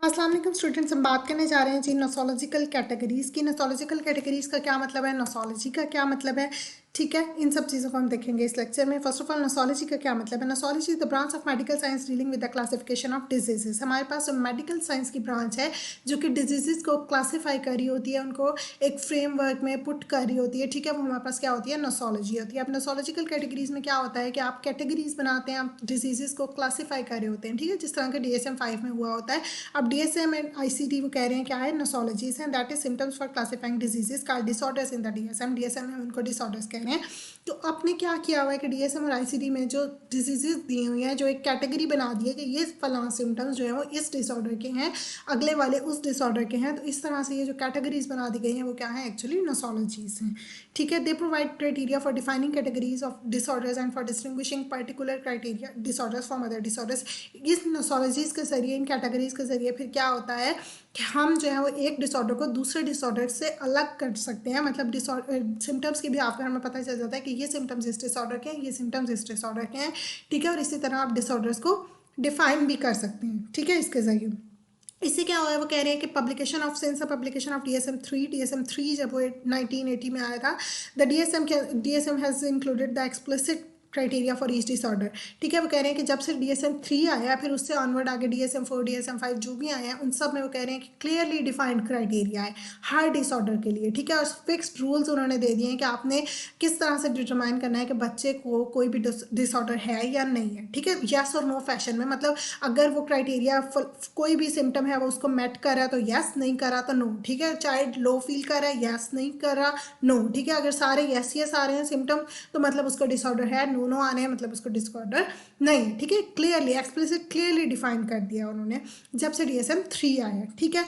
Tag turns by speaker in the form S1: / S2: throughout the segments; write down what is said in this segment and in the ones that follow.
S1: अस्सलाम वालेकुम स्टूडेंट्स, हम बात करने जा रहे हैं जी नोसोलॉजिकल कैटेगरीज़ की। नोसोलॉजिकल कैटेगरीज़ का क्या मतलब है, नोसोलॉजी का क्या मतलब है, ठीक है, इन सब चीज़ों को हम देखेंगे इस लेक्चर में। फर्स्ट ऑफ ऑल नोसोलॉजी का क्या मतलब है। Nosology is the branch of medical science dealing with the classification of diseases. हमारे पास मेडिकल साइंस की ब्रांच है जो कि डिजीजेस को क्लासीफाई कर रही होती है, उनको एक फ्रेमवर्क में पुट कर रही होती है, ठीक है। वो हमारे पास क्या होती है, नोसोलॉजी होती है। अब नोसोलॉजिकल कैटेगरीज में क्या होता है कि आप कैटेगरीज बनाते हैं, आप डिजीजेस को क्लासीफाई कर रहे होते हैं, ठीक है, जिस तरह के DSM-5 में हुआ होता है। अब DSM एंड ICD वो कह रहे हैं क्या है, नोसोलॉजीज हैं, that is symptoms for classifying diseases called disorders in the DSM में उनको डिसऑर्डर्स कह रहे हैं। तो आपने क्या किया हुआ है कि DSM और ICD में जो डिजीजेस दी हुई हैं, जो एक कैटेगरी बना दी है कि ये फलां सिम्टम्स जो है वो इस डिसऑर्डर के हैं, अगले वाले उस डिसऑर्डर के हैं। तो इस तरह से ये जो कैटेगरीज बना दी गई हैं वो क्या है, एक्चुअली नोसोलॉजीज हैं, ठीक है। They provide criteria for defining categories of disorders and for distinguishing particular criteria disorders from other disorders. इस नोसोलॉजीज के जरिए, इन कैटेगरीज के जरिए फिर क्या होता है कि हम जो है वो एक डिसऑर्डर को दूसरे डिसऑर्डर से अलग कर सकते हैं। मतलब सिम्टम्स के भी आपको हमें पता चल जाता है कि ये सिम्टम्स इस डिसऑर्डर के हैं, ये सिम्टम्स इस डिसऑर्डर के हैं, ठीक है। और इसी तरह आप डिसऑर्डर्स को डिफाइन भी कर सकते हैं, ठीक है, इसके जरिए। इससे क्या हुआ है, वो कह रहे हैं कि publication of since publication of DSM-3 जब वो 1980 में आया था, the DSM has included the explicit criteria for each disorder, ठीक है। वो कह रहे हैं कि जब से DSM-3 आया, फिर उससे ऑनवर्ड आगे DSM-4 DSM-5 जो भी आए हैं, उन सब में वो कह रहे हैं कि क्लियरली डिफाइंड क्राइटेरिया है हर डिसऑर्डर के लिए, ठीक है। और फिक्स्ड रूल्स उन्होंने दे दिए हैं कि आपने किस तरह से डिटरमाइन करना है कि बच्चे को कोई भी डिसऑर्डर है या नहीं है, ठीक है, यस और नो फैशन में। मतलब अगर वो क्राइटेरिया कोई भी सिम्टम है वो उसको मेट कर रहा है तो यस, नहीं कर रहा तो नो, ठीक है। चाइल्ड लो फील कर रहा है, यस, नहीं कर रहा, नो, ठीक है। अगर सारे यस यस आ रहे हैं सिम्टम तो मतलब उसको डिसऑर्डर है, नो नो आने हैं मतलब उसको डिसऑर्डर नहीं है, ठीक है। क्लियरली एक्सप्लिसिट क्लियरली डिफाइन कर दिया उन्होंने जब से DSM-3 आया, ठीक है।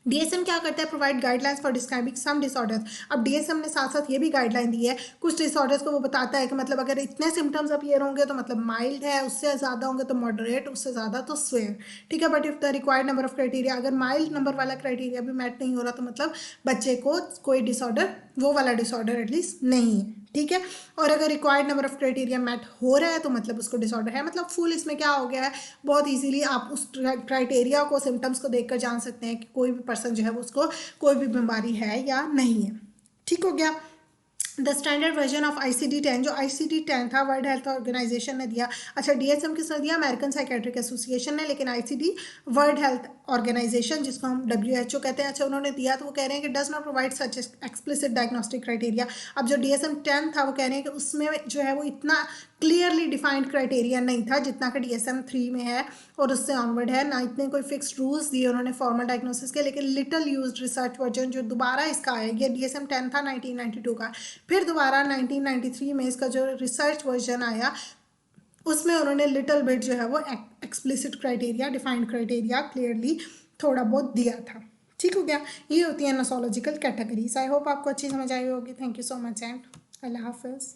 S1: DSM क्या करता है, provide guidelines for describing some disorders. अब DSM ने साथ साथ ये भी गाइडलाइन दी है, कुछ डिसऑर्डर्स को वो बताता है कि मतलब अगर इतने सिम्टम्स अपीयर होंगे तो मतलब माइल्ड है, उससे ज़्यादा होंगे तो मॉडरेट, उससे ज़्यादा तो स्वेयर, ठीक है। But if the required number of criteria, अगर माइल्ड नंबर वाला क्राइटेरिया भी मैट नहीं हो रहा तो मतलब बच्चे को कोई डिसऑर्डर, वो वाला डिसऑर्डर एटलीस्ट नहीं है, ठीक है। और अगर required number of criteria met हो रहा है तो मतलब उसको डिसऑर्डर है। मतलब फुल इसमें क्या हो गया है, बहुत इजीली आप उस क्राइटेरिया को, सिम्टम्स को देखकर जान सकते हैं कि कोई भी पर्सन जो है उसको कोई भी बीमारी है या नहीं है, ठीक हो गया। The standard version of ICD-10, जो ICD-10 था वर्ल्ड हेल्थ ऑर्गेनाइजेशन ने दिया। अच्छा, DSM किसने दिया, अमेरिकन साइकेट्रिक एसोसिएशन ने, लेकिन ICD वर्ल्ड हेल्थ ऑर्गेनाइजेशन जिसको हम WHO कहते हैं, अच्छा उन्होंने दिया। तो वो कह रहे हैं कि does not provide such explicit diagnostic criteria. अब जो DSM-10 था वो कह रहे हैं कि उसमें जो है वो इतना क्लियरली डिफाइंड क्राइटेरिया नहीं था जितना कि DSM-3 में है और उससे ऑनवर्ड है। ना इतने कोई फिक्स्ड रूल्स दिए उन्होंने फॉर्मल डायग्नोसिस के, लेकिन लिटिल यूज्ड रिसर्च वर्जन जो दोबारा इसका आया, ये DSM-10 था 1992 का, फिर दोबारा 1993 में इसका जो रिसर्च वर्जन आया उसमें उन्होंने लिटिल बिट जो है वो explicit criteria, defined criteria clearly थोड़ा बहुत दिया था, ठीक हो गया। ये होती है नोसोलॉजिकल कैटेगरीज। आई होप आपको अच्छी समझ आई होगी। Thank you so much and अल्लाह हाफिज़।